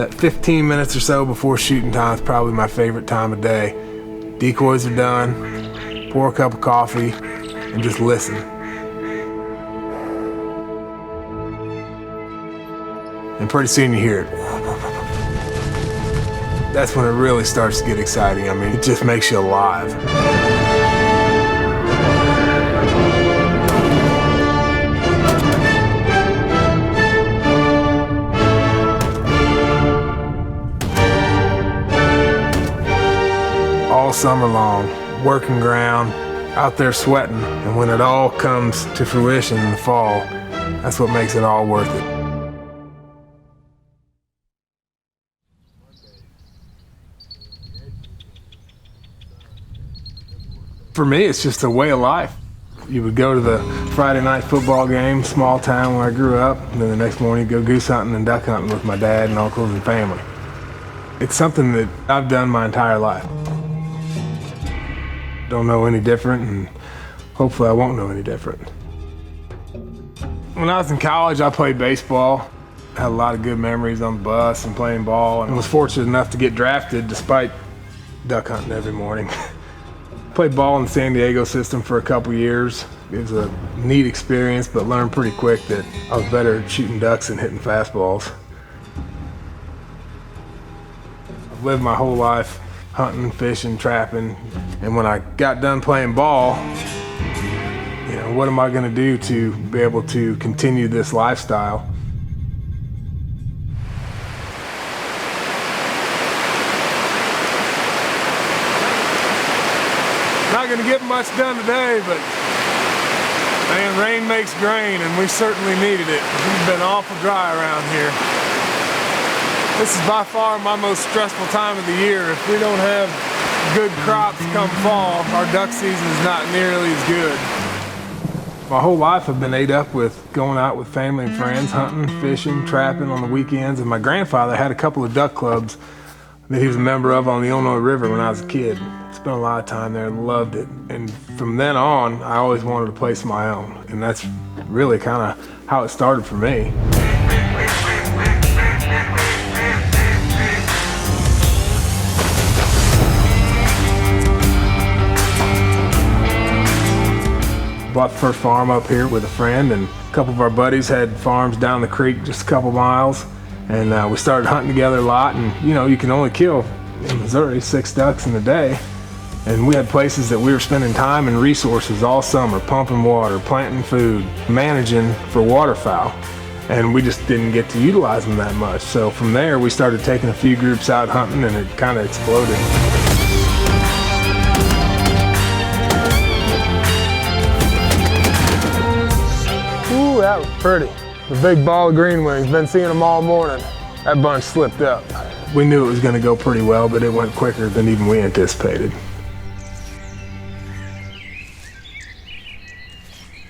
That 15 minutes or so before shooting time is probably my favorite time of day. Decoys are done, pour a cup of coffee, and just listen. And pretty soon you hear it. That's when it really starts to get exciting. I mean, it just makes you alive. All summer long, working ground, out there sweating, and when it all comes to fruition in the fall, that's what makes it all worth it. For me, it's just a way of life. You would go to the Friday night football game, small town where I grew up, and then the next morning go goose hunting and duck hunting with my dad and uncles and family. It's something that I've done my entire life. Don't know any different, and hopefully I won't know any different. When I was in college, I played baseball. I had a lot of good memories on the bus and playing ball, and was fortunate enough to get drafted despite duck hunting every morning. Played ball in the San Diego system for a couple years. It was a neat experience, but learned pretty quick that I was better at shooting ducks than hitting fastballs. I've lived my whole life hunting, fishing, trapping, and when I got done playing ball, you know, what am I going to do to be able to continue this lifestyle? Not going to get much done today, but man, rain makes grain, and we certainly needed it. It's been awful dry around here. This is by far my most stressful time of the year. If we don't have good crops come fall, our duck season is not nearly as good. My whole life I've been ate up with going out with family and friends, hunting, fishing, trapping on the weekends, and my grandfather had a couple of duck clubs that he was a member of on the Illinois River when I was a kid. Spent a lot of time there and loved it. And from then on, I always wanted a place of my own. And that's really kind of how it started for me. Bought the first farm up here with a friend, and a couple of our buddies had farms down the creek just a couple miles. And we started hunting together a lot, and you know, you can only kill, in Missouri, 6 ducks in a day. And we had places that we were spending time and resources all summer, pumping water, planting food, managing for waterfowl. And we just didn't get to utilize them that much. So from there, we started taking a few groups out hunting, and it kind of exploded. Ooh, that was pretty. The big ball of green wings, been seeing them all morning. That bunch slipped up. We knew it was going to go pretty well, but it went quicker than even we anticipated.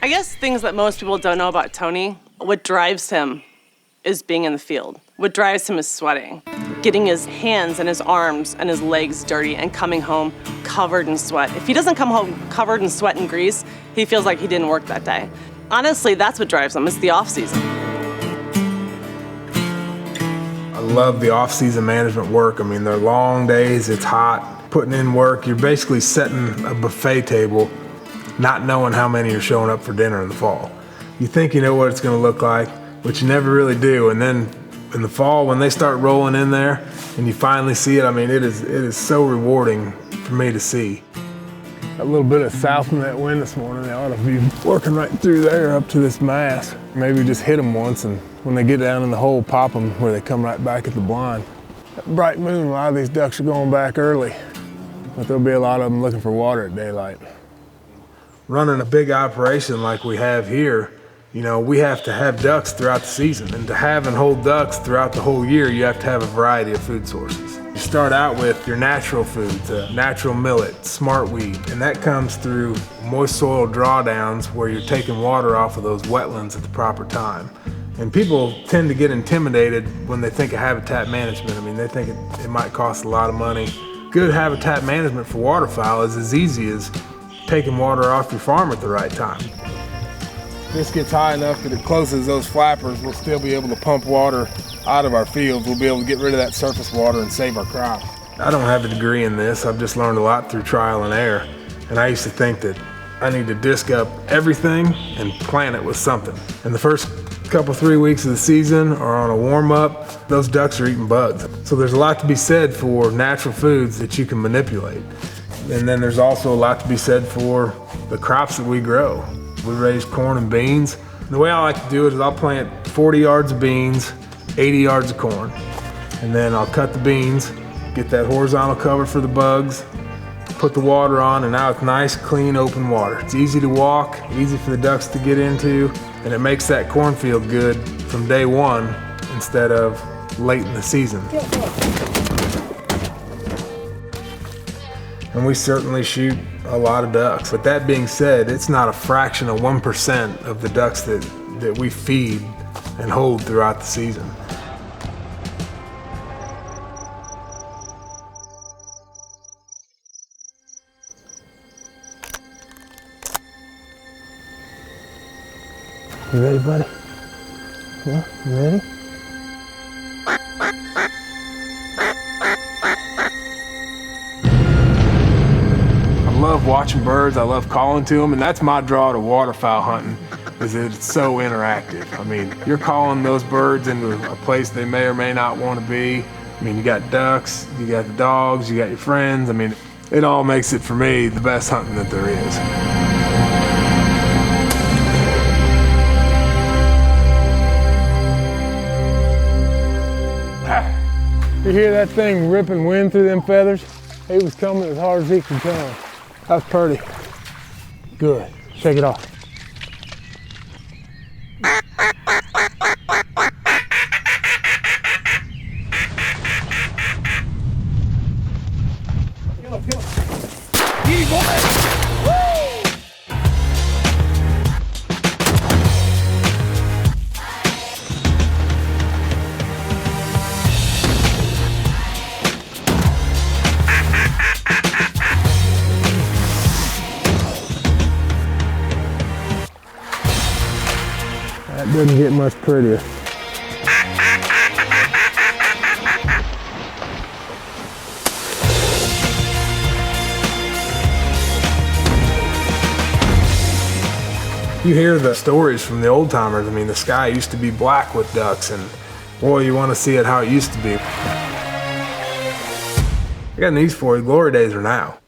I guess things that most people don't know about Tony, what drives him is being in the field. What drives him is sweating. Getting his hands and his arms and his legs dirty and coming home covered in sweat. If he doesn't come home covered in sweat and grease, he feels like he didn't work that day. Honestly, that's what drives him, it's the off season. I love the off-season management work. I mean, they're long days, it's hot, putting in work. You're basically setting a buffet table, not knowing how many are showing up for dinner in the fall. You think you know what it's gonna look like, but you never really do. And then in the fall, when they start rolling in there and you finally see it, I mean, it is so rewarding for me to see. A little bit of south from that wind this morning, they ought to be working right through there up to this mast. Maybe just hit them once, and when they get down in the hole, pop them where they come right back at the blind. That bright moon, a lot of these ducks are going back early, but there'll be a lot of them looking for water at daylight. Running a big operation like we have here, you know, we have to have ducks throughout the season, and to have and hold ducks throughout the whole year, you have to have a variety of food sources. You start out with your natural foods, natural millet, smart wheat, and that comes through moist soil drawdowns where you're taking water off of those wetlands at the proper time. And people tend to get intimidated when they think of habitat management. I mean, they think it might cost a lot of money. Good habitat management for waterfowl is as easy as taking water off your farm at the right time. This gets high enough that it closes those flappers, we'll still be able to pump water out of our fields, we'll be able to get rid of that surface water and save our crops. I don't have a degree in this. I've just learned a lot through trial and error. And I used to think that I need to disc up everything and plant it with something. And the first couple, 3 weeks of the season or on a warm up, those ducks are eating bugs. So there's a lot to be said for natural foods that you can manipulate. And then there's also a lot to be said for the crops that we grow. We raise corn and beans. The way I like to do it is I'll plant 40 yards of beans, 80 yards of corn. And then I'll cut the beans, get that horizontal cover for the bugs, put the water on, and now it's nice, clean, open water. It's easy to walk, easy for the ducks to get into, and it makes that cornfield good from day one instead of late in the season. And we certainly shoot a lot of ducks. But that being said, it's not a fraction of 1% of the ducks that we feed and hold throughout the season. You ready, buddy? Yeah, you ready? I love watching birds, I love calling to them, and that's my draw to waterfowl hunting, is that it's so interactive. I mean, you're calling those birds into a place they may or may not want to be. I mean, you got ducks, you got the dogs, you got your friends. I mean, it all makes it, for me, the best hunting that there is. You hear that thing ripping wind through them feathers? He was coming as hard as he could come. That's pretty. Good. Shake it off. Kill him, kill him. Get him, boy! Woo! That doesn't get much prettier. You hear the stories from the old timers. I mean, the sky used to be black with ducks, and boy, you want to see it how it used to be. I got news for you. Glory days are now.